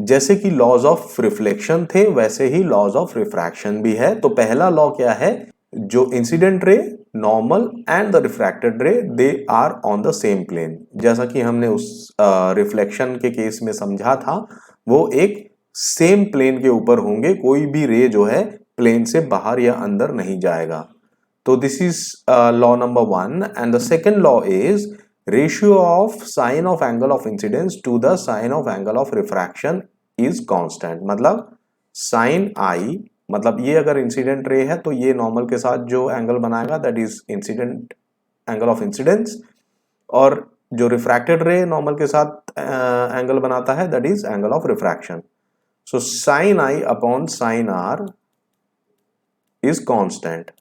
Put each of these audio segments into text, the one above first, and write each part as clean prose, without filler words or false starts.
जैसे कि laws of reflection थे वैसे ही लॉज ऑफ रिफ्रैक्शन भी है। तो पहला लॉ क्या है, जो incident ray, normal and the refracted ray they are on the same plane. जैसा कि हमने उस रिफ्लेक्शन के केस में समझा था, वो एक सेम प्लेन के ऊपर होंगे, कोई भी रे जो है प्लेन से बाहर या अंदर नहीं जाएगा। तो this is law number 1 and the second law is ratio of sine of angle of incidence to the sine of angle of refraction is constant. मतलब साइन आई, मतलब ये अगर इंसिडेंट रे है तो ये नॉर्मल के साथ जो एंगल बनाएगा that is incident angle of incidence, और जो रिफ्रैक्टेड रे नॉर्मल के साथ एंगल बनाता है that is angle of refraction. So sine i upon sine r is constant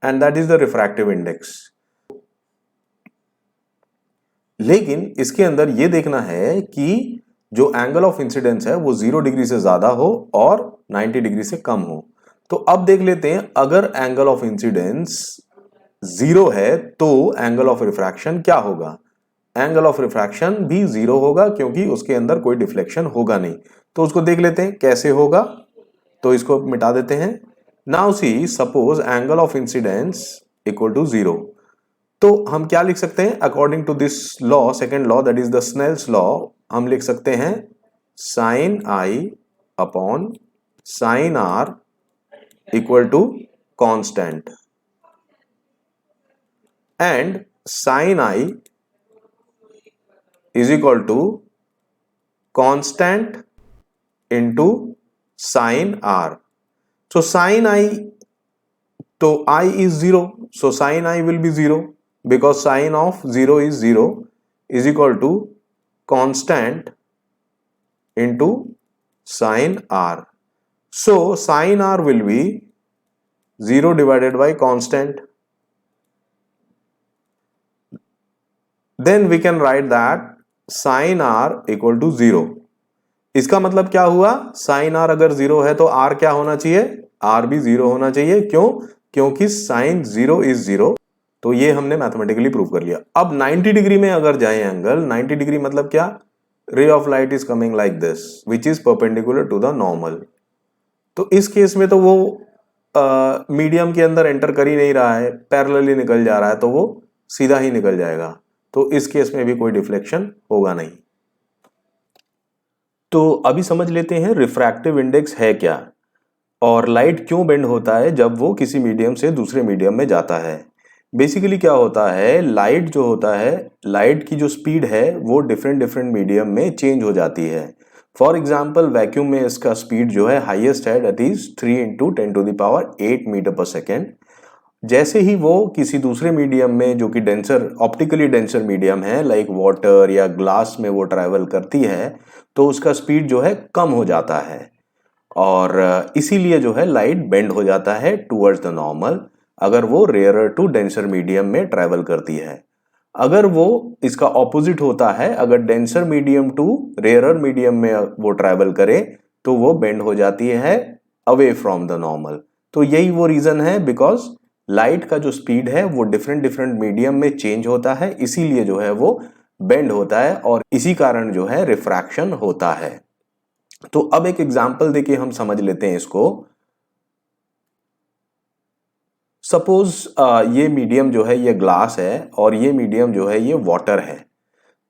and that is the refractive index. लेकिन इसके अंदर यह देखना है कि जो एंगल ऑफ इंसिडेंस है वो 0 डिग्री से ज्यादा हो और 90 डिग्री से कम हो। तो अब देख लेते हैं, अगर एंगल ऑफ इंसिडेंस 0 है तो एंगल ऑफ रिफ्रैक्शन क्या होगा। एंगल ऑफ रिफ्रैक्शन भी 0 होगा क्योंकि उसके अंदर कोई डिफ्लेक्शन होगा नहीं। तो उसको देख लेते हैं कैसे होगा, तो इसको मिटा देते हैं। Now see, suppose angle of incidence equal to 0, तो हम क्या लिख सकते हैं according to this law, second law that is the Snell's law, हम लिख सकते हैं sine i upon sine r equal to constant, and sine i is equal to constant into sine r. So sine i, तो I is 0, so sin I will be 0 because sin of 0 is 0 is equal to constant into sin R. So sin R will be 0 divided by constant. Then we can write that sin R equal to 0. इसका मतलब क्या हुआ, sin R अगर 0 है तो R क्या होना चाहिए, R भी 0 होना चाहिए। क्यों, क्योंकि साइन 0 इज 0। तो ये हमने मैथमेटिकली प्रूव कर लिया। अब 90 डिग्री में अगर जाए एंगल, 90 डिग्री मतलब क्या, ray of light is coming like this which is perpendicular to the normal. तो इस केस में तो वो मीडियम के अंदर एंटर कर ही नहीं रहा है, पैरेलली निकल जा रहा है, तो वो सीधा ही निकल जाएगा। तो इस केस में भी कोई डिफ्लेक्शन होगा नहीं। तो अभी समझ लेते हैं रिफ्रैक्टिव इंडेक्स है क्या और लाइट क्यों बेंड होता है जब वो किसी मीडियम से दूसरे मीडियम में जाता है। बेसिकली क्या होता है, लाइट जो होता है, लाइट की जो स्पीड है वो डिफरेंट मीडियम में चेंज हो जाती है। फॉर एग्जाम्पल वैक्यूम में इसका स्पीड जो है हाईएस्ट है, दैट इज 3 × 10⁸ मीटर पर सेकेंड। जैसे ही वो किसी दूसरे मीडियम में जो कि डेंसर, ऑप्टिकली डेंसर मीडियम है लाइक वाटर या ग्लास में वो ट्रैवल करती है, तो उसका स्पीड जो है कम हो जाता है और इसीलिए जो है लाइट बेंड हो जाता है टूवर्ड्स द नॉर्मल अगर वो रेयरर टू डेंसर मीडियम में ट्रैवल करती है। अगर वो इसका ऑपोजिट होता है, अगर denser medium to rarer medium में वो ट्रैवल करे तो वो बेंड हो जाती है अवे फ्रॉम द नॉर्मल। तो यही वो रीजन है, बिकॉज लाइट का जो स्पीड है वो डिफरेंट मीडियम में चेंज होता है, इसीलिए जो है वो बेंड होता है और इसी कारण जो है रिफ्रैक्शन होता है। तो अब एक एग्जाम्पल देके हम समझ लेते हैं इसको। सपोज ये मीडियम जो है ये ग्लास है और ये मीडियम जो है ये वाटर है।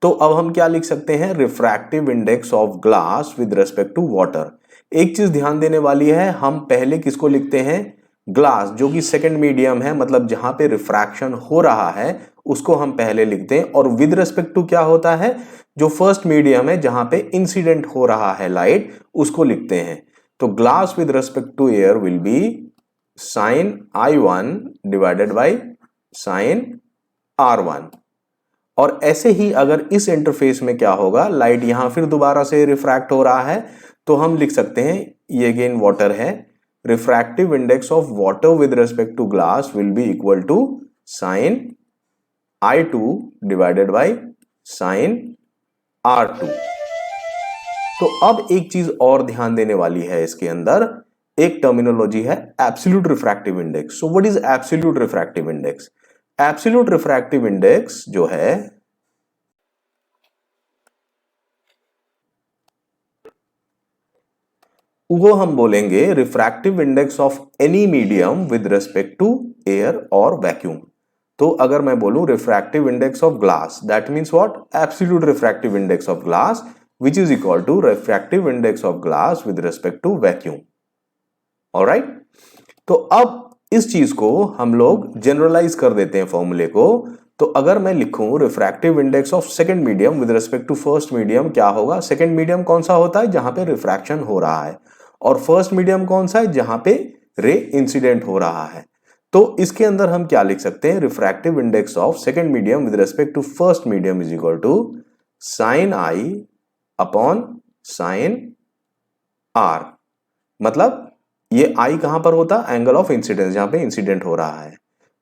तो अब हम क्या लिख सकते हैं, refractive index of glass with respect to water. एक चीज ध्यान देने वाली है, हम पहले किसको लिखते हैं, ग्लास जो कि सेकंड मीडियम है, मतलब जहां पे रिफ्रैक्शन हो रहा है उसको हम पहले लिखते हैं, और विद रेस्पेक्ट टू क्या होता है, जो फर्स्ट मीडियम है जहां पे इंसिडेंट हो रहा है लाइट, उसको लिखते हैं। तो glass with respect to air will be sine I1 divided by sine R1। और ऐसे ही अगर इस इंटरफेस में क्या होगा, लाइट यहां फिर दोबारा से रिफ्रैक्ट हो रहा है, तो हम लिख सकते हैं, ये अगेन वाटर है, refractive index of water with respect to glass will be equal to sine I2 divided by sine R2। तो अब एक चीज और ध्यान देने वाली है, इसके अंदर एक टर्मिनोलॉजी है absolute refractive index. So what is absolute refractive index? Absolute refractive index जो है वो हम बोलेंगे refractive index of any medium with respect to air और वैक्यूम। तो अगर मैं बोलूं refractive index of glass, that means what, absolute refractive index of glass which is equal to refractive index of glass with respect to vacuum. Alright, तो अब इस चीज को हम लोग जनरलाइज कर देते हैं फॉर्मूले को। तो अगर मैं लिखूं refractive index of second medium with respect to first medium, क्या होगा? सेकंड मीडियम कौन सा होता है? जहां पे रिफ्रैक्शन हो रहा है। और फर्स्ट मीडियम कौन सा है? जहां पे रे इंसिडेंट हो रहा है। तो इसके अंदर हम क्या लिख सकते हैं? Refractive index of second medium with respect to first medium is equal to sine i upon sine r. मतलब ये आई कहां पर होता है? एंगल ऑफ इंसिडेंस, जहां पे इंसिडेंट हो रहा है,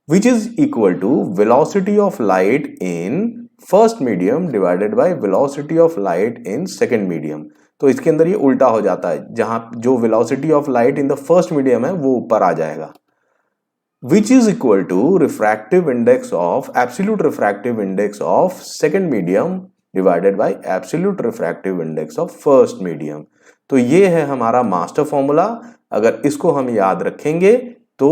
which is equal to velocity of light in first medium divided by velocity of light in second medium। तो इसके अंदर ये उल्टा हो जाता है, जहां जो velocity of light in the first medium है वो ऊपर आ जाएगा, which is equal to refractive index of absolute refractive index of second medium divided by absolute refractive index of first medium। तो ये है हमारा मास्टर फॉर्मूला। अगर इसको हम याद रखेंगे तो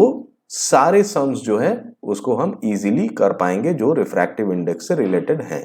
सारे सम्स जो है उसको हम इजीली कर पाएंगे जो रिफ्रैक्टिव इंडेक्स से रिलेटेड हैं।